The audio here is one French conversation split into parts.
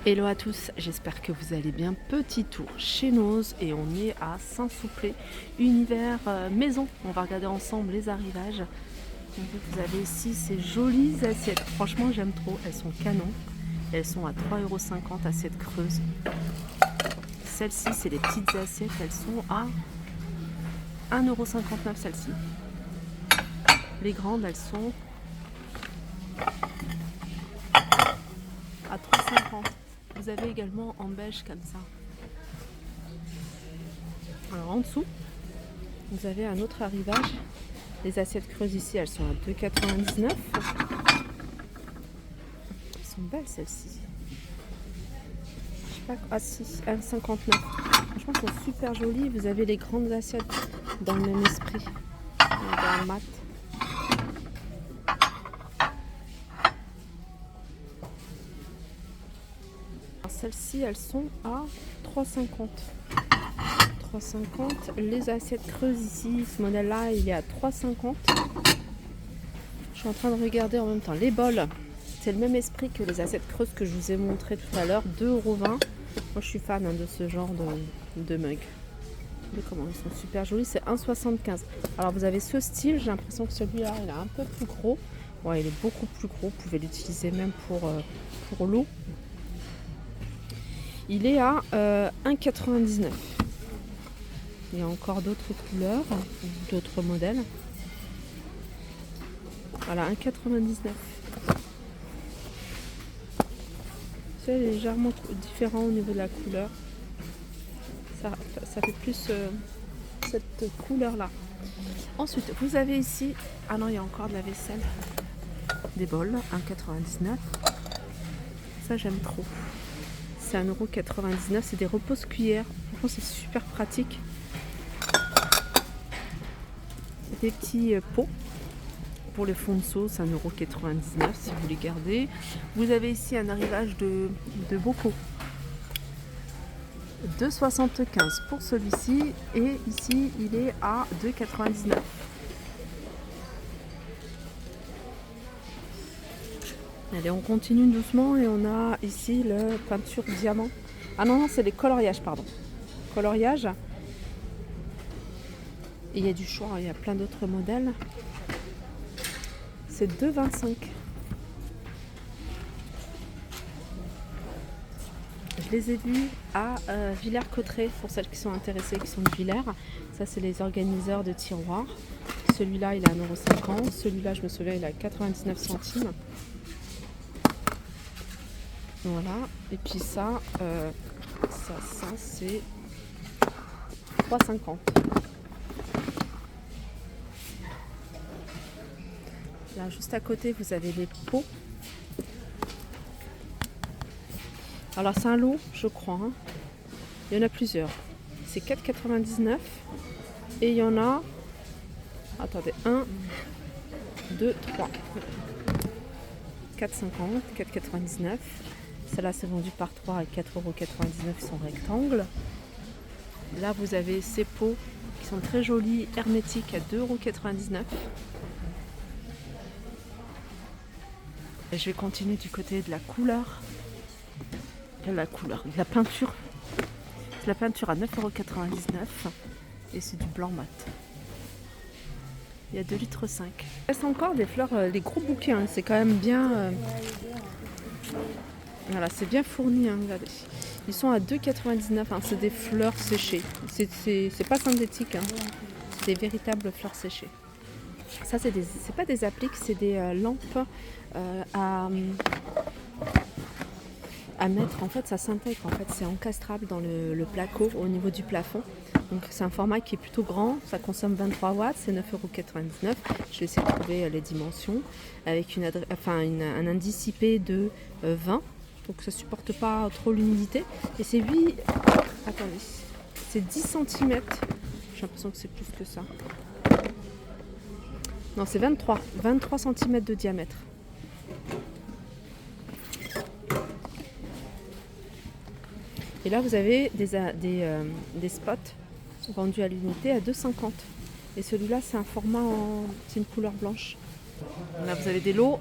Hello à tous, j'espère que vous allez bien. Petit tour chez Noz et on est à Saint-Souplé, univers maison. On va regarder ensemble les arrivages. Donc, vous avez ici ces jolies assiettes. Franchement, j'aime trop, elles sont canon. Elles sont à 3,50 € assiettes creuses. Celles-ci, c'est les petites assiettes, elles sont à 1,59 € celles-ci. Les grandes, elles sont à 3,50 €. Vous avez également en beige comme ça. Alors en dessous, vous avez un autre arrivage. Les assiettes creuses ici, elles sont à 2,99 €. Elles sont belles celles-ci. Je sais pas. Ah si, 1,59 €. Franchement, elles sont super jolies. Vous avez les grandes assiettes dans le même esprit. Dans le mat. Celles-ci, elles sont à 3,50 €. 3,50 €. Les assiettes creuses ici, ce modèle-là, il est à 3,50 €. Je suis en train de regarder en même temps les bols. C'est le même esprit que les assiettes creuses que je vous ai montré tout à l'heure, 2,20 €. Moi, je suis fan de ce genre de mug. Regardez comment ils sont super jolis, c'est 1,75 €. Alors, vous avez ce style, j'ai l'impression que celui-là, il est un peu plus gros. Ouais, il est beaucoup plus gros, vous pouvez l'utiliser même pour l'eau. Il est à 1,99 €. Il y a encore d'autres couleurs, d'autres modèles. Voilà, 1,99 €. C'est légèrement différent au niveau de la couleur. Ça fait plus cette couleur-là. Ensuite, vous avez ici... Ah non, il y a encore de la vaisselle. Des bols, 1,99 €. Ça, j'aime trop. C'est 1,99 €. C'est des repose-cuillères. Franchement, c'est super pratique. Des petits pots pour les fonds de sauce, 1,99 € si vous les gardez. Vous avez ici un arrivage de bocaux. 2,75 € pour celui-ci. Et ici, il est à 2,99 €. Allez, on continue doucement et on a ici le peinture diamant. Ah non, c'est les coloriages, pardon. Coloriage. Et il y a du choix, il y a plein d'autres modèles. C'est 2,25 €. Je les ai vus à Villers-Cotterêts, pour celles qui sont intéressées, qui sont de Villers. Ça, c'est les organiseurs de tiroirs. Celui-là, il est à 1,50 €. Celui-là, je me souviens, il est à 99 centimes. Voilà. Et puis ça c'est 3,50 €. Là, juste à côté, vous avez les pots. Alors, c'est un lot, je crois. Hein. Il y en a plusieurs. C'est 4,99 €. Et il y en a... Attendez, 1, 2, 3. 4,50 €, 4,99 €. Celle-là, c'est vendu par 3 à 4,99 €. Ils sont rectangles. Là, vous avez ces pots qui sont très jolis, hermétiques, à 2,99 €. Et je vais continuer du côté de la couleur. De la peinture. C'est la peinture à 9,99 € et c'est du blanc mat. Il y a 2,5 litres. Il reste encore des fleurs, des gros bouquets, hein. C'est quand même bien. Voilà, c'est bien fourni, hein, regardez. Ils sont à 2,99 €. Hein, c'est des fleurs séchées. C'est pas synthétique, hein. C'est des véritables fleurs séchées. Ça, c'est pas des appliques, c'est des lampes à mettre. En fait, ça s'intègre. En fait, c'est encastrable dans le placo au niveau du plafond. Donc, c'est un format qui est plutôt grand. Ça consomme 23 watts. C'est 9,99 €. Je vais essayer de trouver les dimensions avec un indice IP de 20. Donc, ça supporte pas trop l'humidité. Et c'est 8. Attendez. C'est 10 cm. J'ai l'impression que c'est plus que ça. Non, c'est 23 cm de diamètre. Et là, vous avez des spots vendus à l'unité à 2,50 €. Et celui-là, c'est un format c'est une couleur blanche. Là, vous avez des lots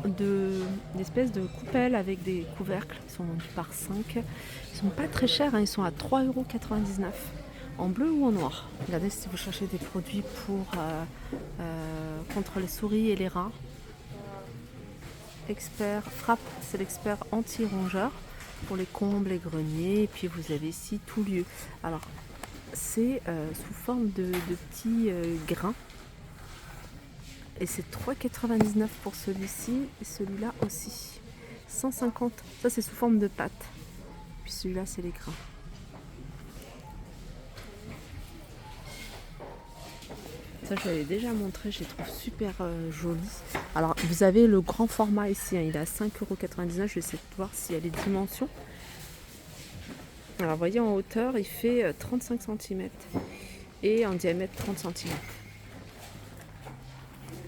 d'espèces de coupelles avec des couvercles qui sont vendus par 5. Ils sont pas très chers, hein, ils sont à 3,99 € en bleu ou en noir. Regardez si vous cherchez des produits pour contre les souris et les rats. Expert Frappe, c'est l'expert anti-rongeur pour les combles, les greniers. Et puis vous avez ici tout lieu. Alors c'est sous forme de petits grains. Et c'est 3,99 € pour celui-ci et celui-là aussi. 150, ça c'est sous forme de pâte. Puis celui-là c'est les grains. Ça je l'avais déjà montré, je les trouve super jolis. Alors vous avez le grand format ici, hein, il est à 5,99 €. Je vais essayer de voir s'il y a les dimensions. Alors vous voyez en hauteur il fait 35 cm et en diamètre 30 cm.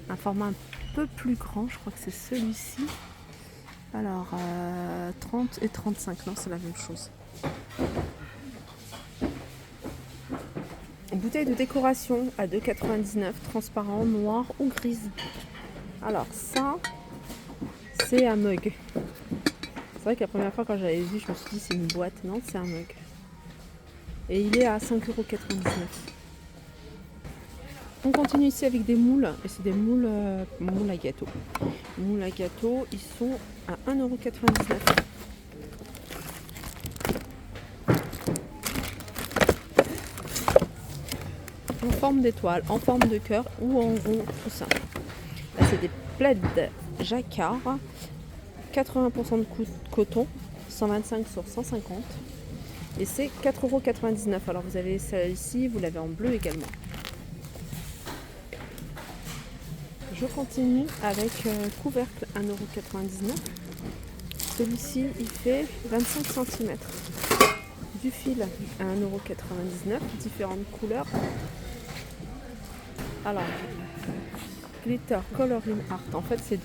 Un format un peu plus grand, je crois que c'est celui-ci. Alors 30 et 35, non c'est la même chose. Une bouteille de décoration à 2,99 €, transparent, noir ou grise. Alors ça, c'est un mug. C'est vrai que la première fois quand j'avais vu, je me suis dit c'est une boîte. Non, c'est un mug. Et il est à 5,99 €. On continue ici avec des moules, et c'est des moules à gâteau. Les moules à gâteau, ils sont à 1,99 €. En forme d'étoile, en forme de cœur ou en rond, tout ça. Là, c'est des plaids jacquard, 80% de coton, 125 sur 150. Et c'est 4,99 €. Alors vous avez celle-ci, vous l'avez en bleu également. Je continue avec couvercle 1,99 €. Celui-ci, il fait 25 cm. Du fil à 1,99 €, différentes couleurs. Alors, glitter coloring art. En fait, c'est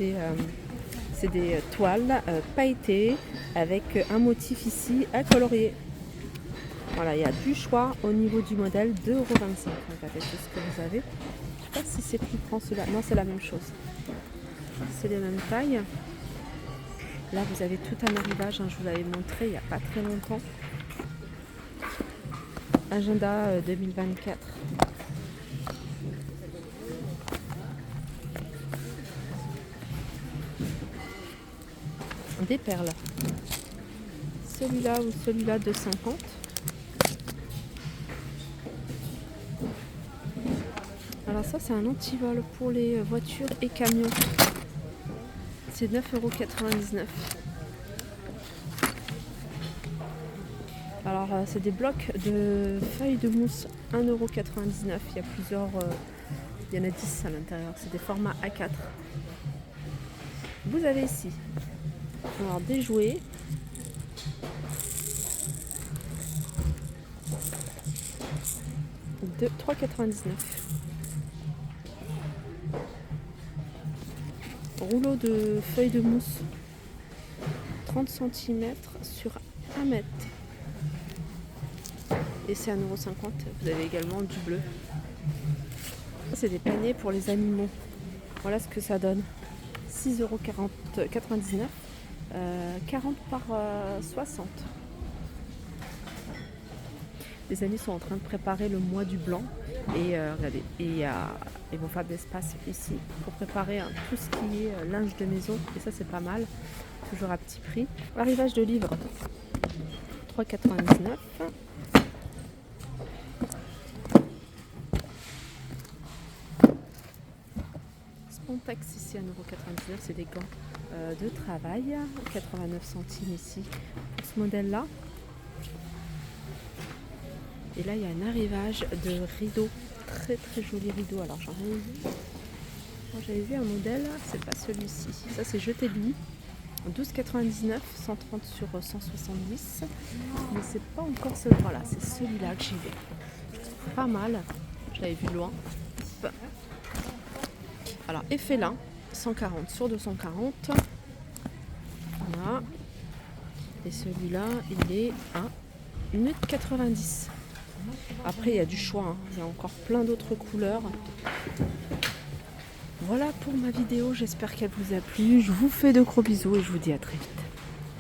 des toiles pailletées avec un motif ici à colorier. Voilà, il y a du choix au niveau du modèle, 2,25 €. Regardez tout ce que vous avez. Je ne sais pas si c'est plus grand celui-là. Non, c'est la même chose. C'est les mêmes tailles. Là, vous avez tout un arrivage. Hein, je vous l'avais montré il n'y a pas très longtemps. Agenda 2024. Des perles. Celui-là ou celui-là de 50. Alors ça c'est un antivol pour les voitures et camions. C'est 9,99 €. Alors c'est des blocs de feuilles de mousse, 1,99 €. Il y a plusieurs, il y en a 10 à l'intérieur. C'est des formats A4. Vous avez ici alors des jouets. De 3,99 €. Rouleau de feuilles de mousse 30 cm sur 1 mètre. Et c'est 1,50 €. Vous avez également du bleu. C'est des paniers pour les animaux. Voilà ce que ça donne. 6,99 €. 40 par 60. Les amis sont en train de préparer le mois du blanc. Et regardez, et ils vont faire de l'espace ici pour préparer tout ce qui est linge de maison. Et ça c'est pas mal, toujours à petit prix. Arrivage de livres, 3,99 €. Spontex ici à 1,99 €, c'est des gants de travail, 89 centimes ici pour ce modèle là. Et là il y a un arrivage de rideaux, très très joli rideau. Alors j'en avais vu, moi j'avais vu un modèle, c'est pas celui-ci, ça c'est jeté de lit, 12,99 €, 130 sur 170, mais c'est pas encore ce, voilà, c'est celui-là que j'ai vu. Je trouve pas mal, je l'avais vu de loin. Alors effet lin, 140 sur 240. Voilà. Et celui-là, il est à 1,90 €. Après, il y a du choix, hein. Il y a encore plein d'autres couleurs. Voilà pour ma vidéo, j'espère qu'elle vous a plu. Je vous fais de gros bisous et je vous dis à très vite.